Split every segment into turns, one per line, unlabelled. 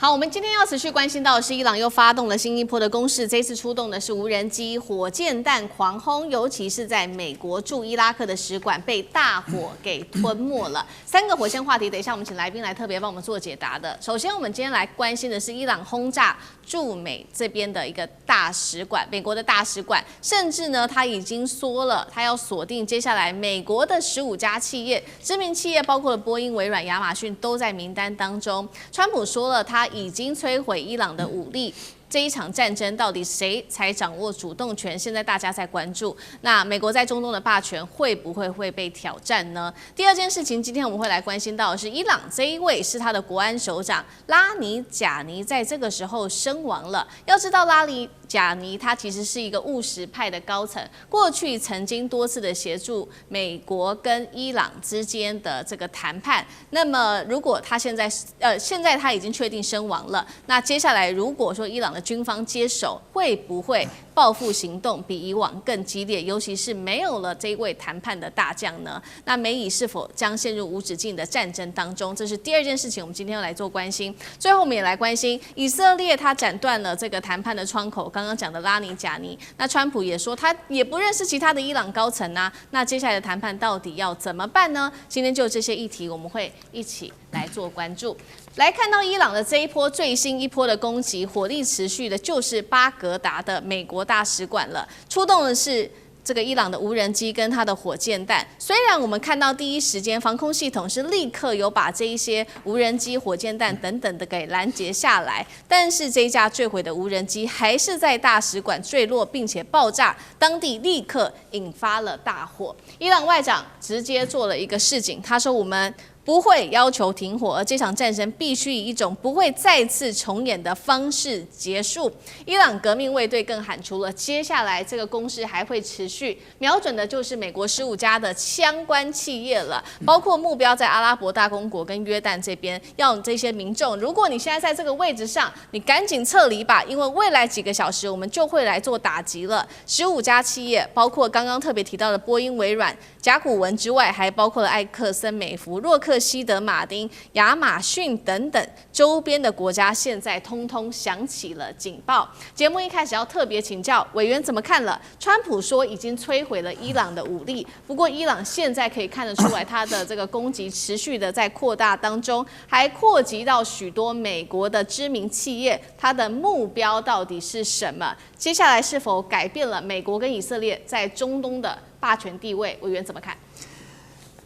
好，我们今天要持续关心到的是，伊朗又发动了新一波的攻势，这次出动的是无人机、火箭弹狂轰，尤其是在美国驻伊拉克的使馆被大火给吞没了。3个火线话题，等一下我们请来宾来特别帮我们做解答的。首先，我们今天来关心的是伊朗轰炸驻美这边的一个大使馆，美国的大使馆，甚至呢，他已经说了，他要锁定接下来美国的15家企业，知名企业包括了波音、微软、亚马逊都在名单当中。川普说了，他已经摧毁伊朗的武力。这一场战争到底谁才掌握主动权？现在大家在关注。那美国在中东的霸权会不会被挑战呢？第二件事情，今天我们会来关心到的是，伊朗这一位是他的国安首长拉尼贾尼，在这个时候身亡了。要知道拉尼贾尼他其实是一个务实派的高层，过去曾经多次的协助美国跟伊朗之间的这个谈判。那么如果他现在他已经确定身亡了，那接下来如果说伊朗的军方接手，会不会报复行动比以往更激烈？尤其是没有了这一位谈判的大将呢？那美以是否将陷入无止境的战争当中？这是第二件事情，我们今天要来做关心。最后我们也来关心以色列，他斩断了这个谈判的窗口。刚刚讲的拉尼贾尼，那川普也说他也不认识其他的伊朗高层啊。那接下来的谈判到底要怎么办呢？今天就这些议题，我们会一起来做关注。来看到伊朗的这一波最新一波的攻击，火力持续的就是巴格达的美国大使馆了，出动的是这个伊朗的无人机跟它的火箭弹。虽然我们看到第一时间防空系统是立刻有把这一些无人机、火箭弹等等的给拦截下来，但是这一架坠毁的无人机还是在大使馆坠落并且爆炸，当地立刻引发了大火。伊朗外长直接做了一个示警，他说我们不会要求停火，而这场战争必须以一种不会再次重演的方式结束。伊朗革命卫队更喊出了接下来这个攻势还会持续，瞄准的就是美国15家的相关企业了，包括目标在阿拉伯大公国跟约旦这边，要这些民众，如果你现在在这个位置上，你赶紧撤离吧，因为未来几个小时我们就会来做打击了。15家企业，包括刚刚特别提到的波音、微软、甲骨文之外，还包括了艾克森美孚、洛克希德马丁、亚马逊等等周边的国家，现在通通响起了警报。节目一开始要特别请教委员怎么看了？川普说已经摧毁了伊朗的武力，不过伊朗现在可以看得出来，它的这个攻击持续的在扩大当中，还扩及到许多美国的知名企业，它的目标到底是什么？接下来是否改变了美国跟以色列在中东的霸权地位？委员怎么看？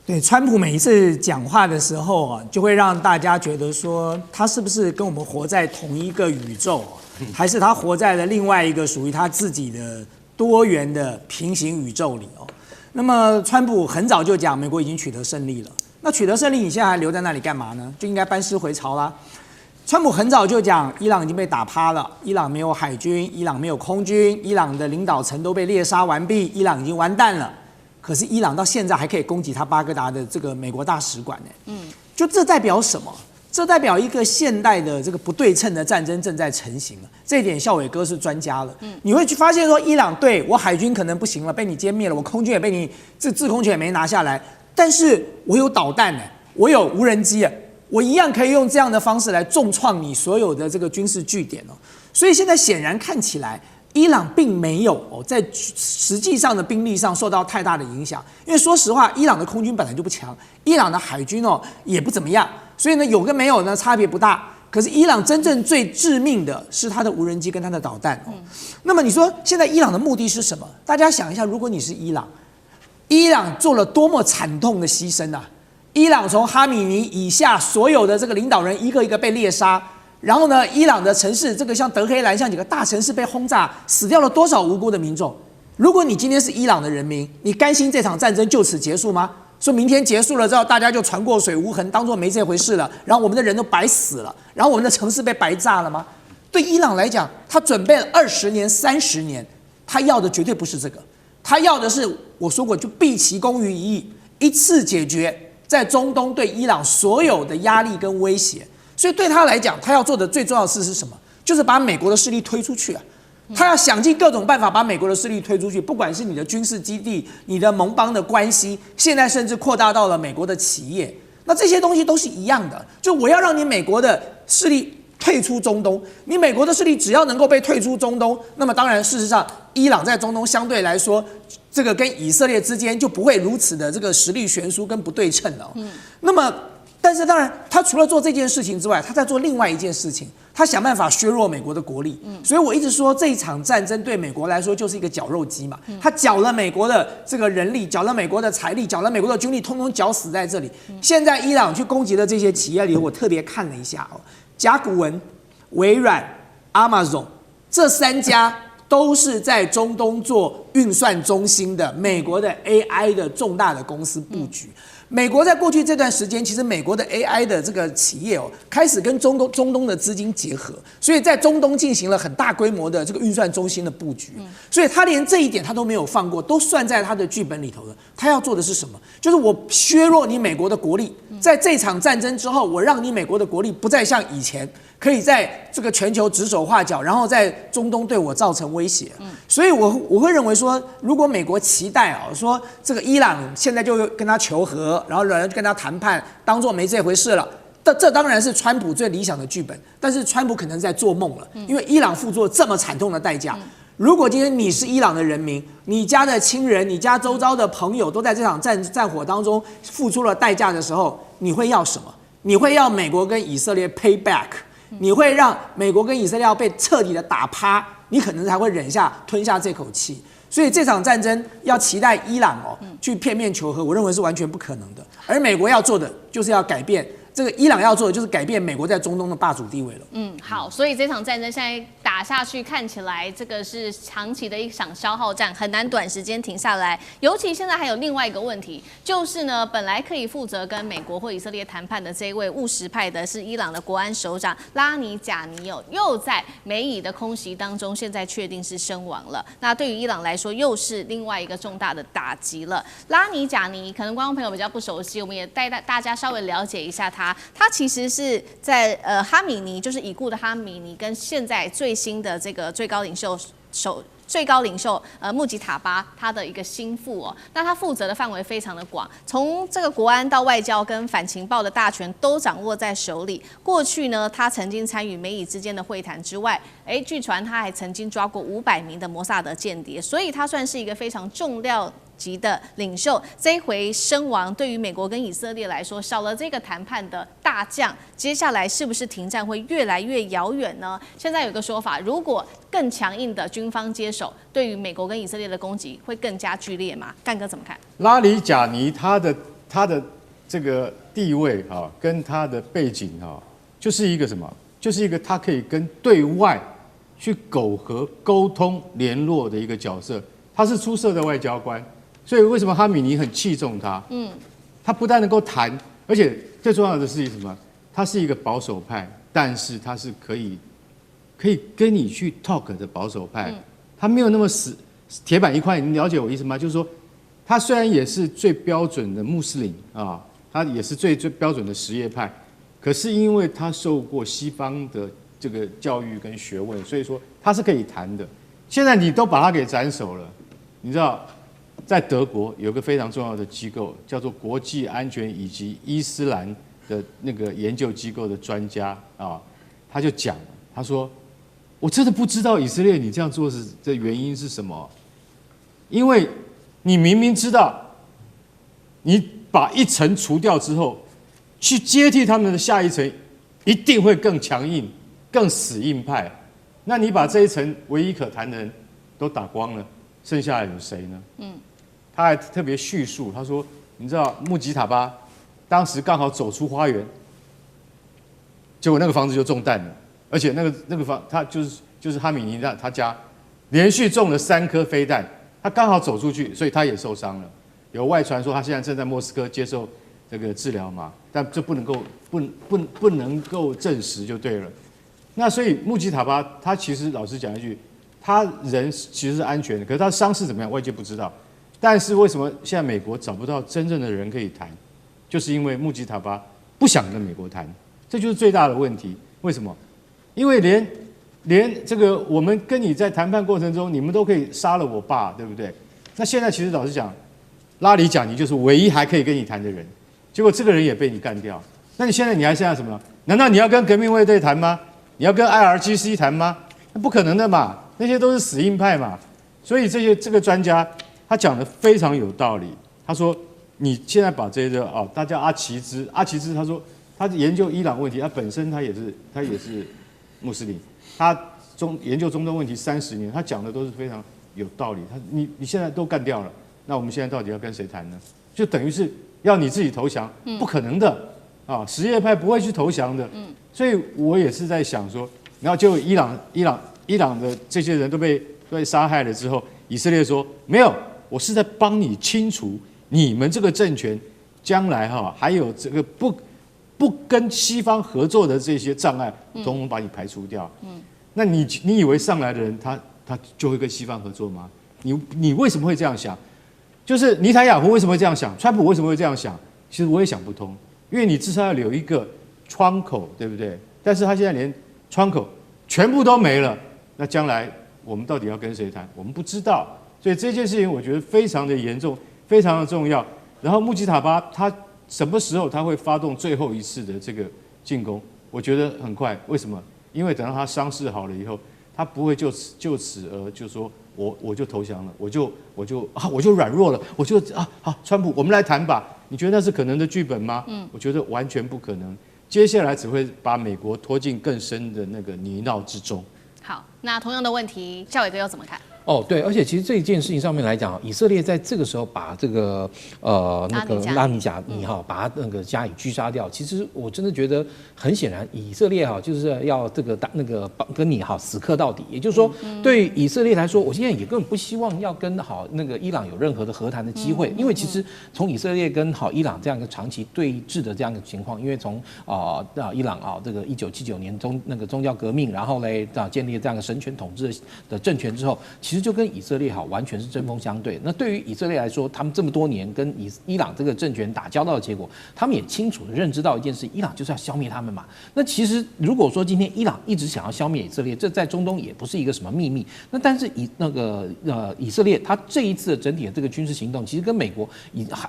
对，川普每一次讲话的时候啊，就会让大家觉得说，他是不是跟我们活在同一个宇宙，还是他活在了另外一个属于他自己的多元的平行宇宙里哦？那么，川普很早就讲，美国已经取得胜利了。那取得胜利，你现在还留在那里干嘛呢？就应该班师回朝啦。川普很早就讲，伊朗已经被打趴了，伊朗没有海军，伊朗没有空军，伊朗的领导层都被猎杀完毕，伊朗已经完蛋了。可是伊朗到现在还可以攻击他巴格达的这个美国大使馆呢，就这代表什么？这代表一个现代的这个不对称的战争正在成型了。这一点孝伟哥是专家了。你会去发现说，伊朗对我海军可能不行了，被你歼灭了，我空军也被你制空权也没拿下来，但是我有导弹呢，我有无人机，我一样可以用这样的方式来重创你所有的这个军事据点哦。所以现在显然看起来，伊朗并没有在实际上的兵力上受到太大的影响，因为说实话，伊朗的空军本来就不强，伊朗的海军也不怎么样，所以呢有跟没有呢差别不大。可是伊朗真正最致命的是它的无人机跟它的导弹哦。那么你说现在伊朗的目的是什么？大家想一下，如果你是伊朗，伊朗做了多么惨痛的牺牲啊！伊朗从哈米尼以下所有的这个领导人一个一个被猎杀。然后呢，伊朗的城市，这个像德黑兰，像几个大城市被轰炸，死掉了多少无辜的民众？如果你今天是伊朗的人民，你甘心这场战争就此结束吗？说明天结束了之后，大家就船过水无痕，当作没这回事了，然后我们的人都白死了，然后我们的城市被白炸了吗？对伊朗来讲，他准备了20年、30年，他要的绝对不是这个，他要的是我说过，就毕其功于一役，一次解决在中东对伊朗所有的压力跟威胁。所以对他来讲，他要做的最重要的事是什么？就是把美国的势力推出去啊！他要想尽各种办法把美国的势力推出去，不管是你的军事基地、你的盟邦的关系，现在甚至扩大到了美国的企业。那这些东西都是一样的，就我要让你美国的势力退出中东。你美国的势力只要能够被退出中东，那么当然事实上，伊朗在中东相对来说，这个跟以色列之间就不会如此的这个实力悬殊跟不对称了。那么。但是当然，他除了做这件事情之外，他在做另外一件事情，他想办法削弱美国的国力。所以我一直说这一场战争对美国来说就是一个绞肉机嘛。他绞了美国的这个人力，绞了美国的财力，绞了美国的军力，通通绞死在这里。现在伊朗去攻击的这些企业里，我特别看了一下哦，甲骨文、微软、Amazon 这3家都是在中东做运算中心的美国的 AI 的重大的公司布局。美国在过去这段时间，其实美国的 AI 的这个企业开始跟中东的资金结合，所以在中东进行了很大规模的这个运算中心的布局。所以他连这一点他都没有放过，都算在他的剧本里头了。他要做的是什么？就是我削弱你美国的国力，在这场战争之后，我让你美国的国力不再像以前可以在这个全球指手画脚，然后在中东对我造成威胁。所以我会认为说，如果美国期待说这个伊朗现在就跟他求和，然后人跟他谈判，当作没这回事了。这当然是川普最理想的剧本，但是川普可能在做梦了，因为伊朗付出了这么惨痛的代价。如果今天你是伊朗的人民，你家的亲人、你家周遭的朋友都在这场战火当中付出了代价的时候，你会要什么？你会要美国跟以色列 pay back， 你会让美国跟以色列要被彻底的打趴，你可能才会吞下这口气。所以这场战争要期待伊朗去片面求和，我认为是完全不可能的。而美国要做的就是要改变。这个伊朗要做的就是改变美国在中东的霸主地位了。
好，所以这场战争现在打下去，看起来这个是长期的一场消耗战，很难短时间停下来。尤其现在还有另外一个问题，就是呢，本来可以负责跟美国或以色列谈判的这一位务实派的是伊朗的国安首长拉尼贾尼又在美以的空袭当中，现在确定是身亡了。那对于伊朗来说，又是另外一个重大的打击了。拉尼贾尼可能观众朋友比较不熟悉，我们也带大家稍微了解一下他。他其实是在哈米尼，就是已故的哈米尼，跟现在最新的这个最高领袖穆吉塔巴他的一个心腹那他负责的范围非常的广，从这个国安到外交跟反情报的大权都掌握在手里。过去呢，他曾经参与美以之间的会谈之外，据传他还曾经抓过500名的摩萨德间谍，所以他算是一个非常重要级的领袖。这一回身亡，对于美国跟以色列来说，少了这个谈判的大将，接下来是不是停战会越来越遥远呢？现在有个说法，如果更强硬的军方接手，对于美国跟以色列的攻击会更加剧烈吗？干哥怎么看？
拉里贾尼他的这个地位跟他的背景就是一个什么？就是一个他可以跟对外去苟合、沟通、联络的一个角色。他是出色的外交官。所以为什么哈米尼很器重他？他不但能够谈，而且最重要的是什么？他是一个保守派，但是他是可以跟你去 talk 的保守派。他没有那么死铁板一块。你了解我意思吗？就是说，他虽然也是最标准的穆斯林他也是最标准的什叶派，可是因为他受过西方的这个教育跟学问，所以说他是可以谈的。现在你都把他给斩首了，你知道？在德国有个非常重要的机构，叫做国际安全以及伊斯兰的那个研究机构的专家他就讲，他说：“我真的不知道以色列你这样做的原因是什么？因为你明明知道，你把一层除掉之后，去接替他们的下一层，一定会更强硬、更死硬派。那你把这一层唯一可谈的人都打光了，剩下的有谁呢？”他还特别叙述，他说：“你知道穆吉塔巴当时刚好走出花园，结果那个房子就中弹了，而且那个房他就是哈米尼他家连续中了3颗飞弹，他刚好走出去，所以他也受伤了。有外传说他现在正在莫斯科接受这个治疗嘛，但这不能够证实就对了。那所以穆吉塔巴他其实老实讲一句，他人其实是安全的，可是他伤势怎么样，外界不知道。”但是为什么现在美国找不到真正的人可以谈？就是因为穆吉塔巴不想跟美国谈，这就是最大的问题。为什么？因为连这个我们跟你在谈判过程中，你们都可以杀了我爸，对不对？那现在其实老实讲，拉里贾尼就是唯一还可以跟你谈的人，结果这个人也被你干掉。那你现在你还剩下什么？难道你要跟革命卫队谈吗？你要跟 IRGC 谈吗？那不可能的嘛，那些都是死硬派嘛。所以这个专家他讲的非常有道理。他说，你现在把这些他叫阿奇兹，他说他研究伊朗问题，他本身他也是穆斯林，他研究中东问题30年，他讲的都是非常有道理。你现在都干掉了，那我们现在到底要跟谁谈呢？就等于是要你自己投降，不可能的啊！什叶派不会去投降的。所以我也是在想说，然后就伊朗的这些人都被杀害了之后，以色列说没有，我是在帮你清除你们这个政权将来还有这个不跟西方合作的这些障碍，统统把你排除掉。那你以为上来的人他就会跟西方合作吗？你为什么会这样想？就是尼坦雅胡为什么会这样想？川普为什么会这样想？其实我也想不通，因为你至少要留一个窗口，对不对？但是他现在连窗口全部都没了，那将来我们到底要跟谁谈？我们不知道。所以这件事情我觉得非常的严重，非常的重要。然后穆吉塔巴他什么时候他会发动最后一次的这个进攻？我觉得很快。为什么？因为等到他伤势好了以后，他不会就此而就说我就投降了，我就软弱了，好，川普，我们来谈吧。你觉得那是可能的剧本吗？我觉得完全不可能。接下来只会把美国拖进更深的那个泥淖之中。
好，那同样的问题，孝伟哥又怎么看？
对，而且其实这一件事情上面来讲，以色列在这个时候把这个那个拉米贾尼把他那个加以狙杀掉，其实我真的觉得很显然，以色列就是要这个跟你死磕到底。也就是说，对于以色列来说，我现在也根本不希望要跟那个伊朗有任何的和谈的机会，因为其实从以色列跟伊朗这样一个长期对峙的这样一个情况，因为从伊朗这个1979年那个宗教革命，然后嘞建立了这样一个神权统治的政权之后，其实就跟以色列完全是针锋相对。那对于以色列来说，他们这么多年跟伊朗这个政权打交道的结果，他们也清楚的认知到一件事：伊朗就是要消灭他们嘛。那其实如果说今天伊朗一直想要消灭以色列，这在中东也不是一个什么秘密。那但是以色列他这一次的整体的这个军事行动，其实跟美国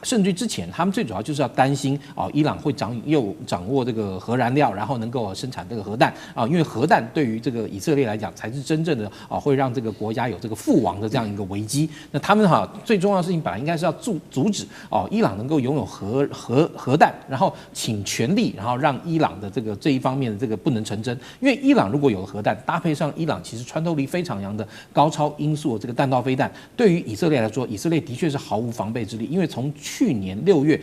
甚至之前他们最主要就是要担心伊朗会掌握这个核燃料，然后能够生产这个核弹因为核弹对于这个以色列来讲才是真正的会让这个国家有这个覆亡的这样一个危机。那他们最重要的事情本来应该是要阻止伊朗能够拥有核弹，然后请全力，然后让伊朗的这一方面的这个不能成真。因为伊朗如果有了核弹，搭配上伊朗其实穿透力非常强的高超音速的这个弹道飞弹，对于以色列来说，以色列的确是毫无防备之力。因为从去年6月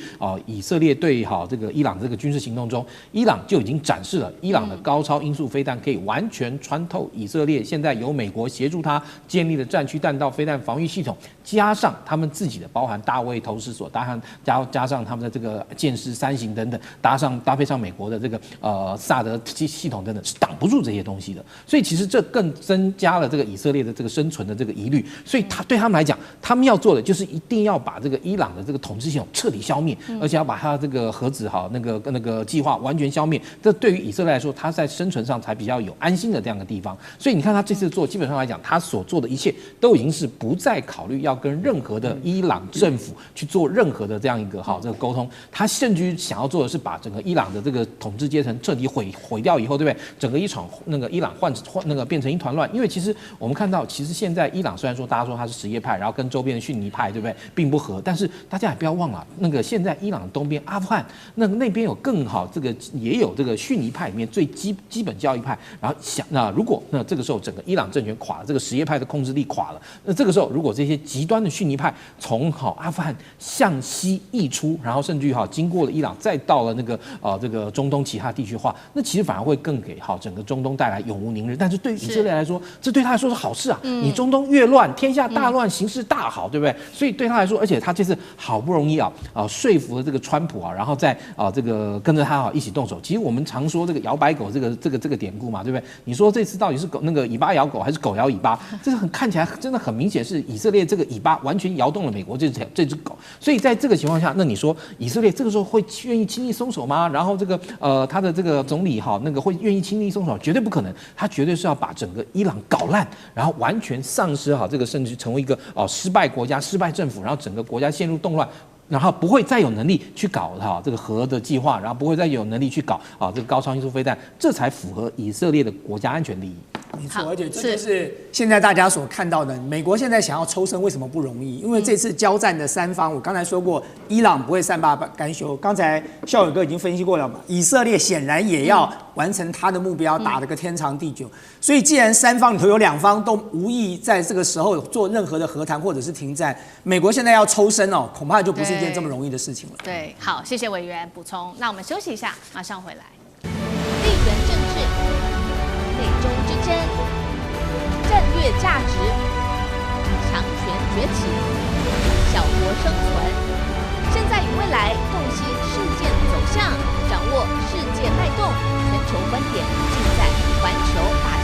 以色列对这个伊朗这个军事行动中，伊朗就已经展示了伊朗的高超音速飞弹可以完全穿透以色列现在由美国协助他建立的战区弹道飞弹防御系统，加上他们自己的包含大卫投石所，加上他们的这个剑狮3型等等，搭配上美国的这个萨德系统等等，是挡不住这些东西的。所以其实这更增加了这个以色列的这个生存的这个疑虑。所以对他们来讲，他们要做的就是一定要把这个伊朗的这个统治系统彻底消灭，而且要把他这个核子那个计划完全消灭。这对于以色列来说，他在生存上才比较有安心的这样的地方。所以你看他这次做，基本上来讲，他所做的一切都已经是不再考虑要跟任何的伊朗政府去做任何的这样一个这个沟通。他甚至于想要做的是把整个伊朗的这个统治阶层彻底毁掉以后，对不对？整个伊朗变成一团乱。因为其实我们看到，其实现在伊朗虽然说大家说他是什叶派，然后跟周边的逊尼派，对不对，并不合，但是大家也不要忘了，现在伊朗东边阿富汗那边有更好也有这个逊尼派里面最基本教义派。然后如果这个时候整个伊朗政权垮了，这个什叶派的控制力垮了，那这个时候如果这些极端的逊尼派从阿富汗向西溢出，然后甚至于经过了伊朗，再到了这个中东其他地区化，那其实反而会更给整个中东带来永无宁日。但是对于以色列来说，这对他来说是好事啊！你中东越乱，天下大乱，形势大好，对不对？所以对他来说，而且他这次好不容易说服了这个川普然后再这个跟着他一起动手。其实我们常说这个摇摆狗这个典故嘛，对不对？你说这次到底是狗尾巴摇狗，还是狗摇尾巴？这是看起来真的很明显是以色列这个尾巴完全摇动了美国这只狗。所以在这个情况下，那你说以色列这个时候会愿意轻易松手吗？然后他的这个总理会愿意轻易松手？绝对不可能，他绝对是要把整个伊朗搞烂，然后完全丧失这个甚至成为一个失败国家、失败政府，然后整个国家陷入动乱。然后不会再有能力去搞这个核的计划，然后不会再有能力去搞这个高超音速飞弹，这才符合以色列的国家安全利益。
没错，而且这就是现在大家所看到的。美国现在想要抽身，为什么不容易？因为这次交战的三方，我刚才说过，伊朗不会善罢甘休。刚才孝伟哥已经分析过了嘛，以色列显然也要完成他的目标，打了个天长地久。所以既然三方里头有2方都无意在这个时候做任何的和谈或者是停战，美国现在要抽身哦，恐怕就不是一件这么容易的事情了。
对，好，谢谢委员补充。那我们休息一下，马上回来。
地缘政治、美中之争、战略价值、强权崛起、小国生存，现在与未来洞悉事件走向，掌握世界脉动，全球观点尽在环球大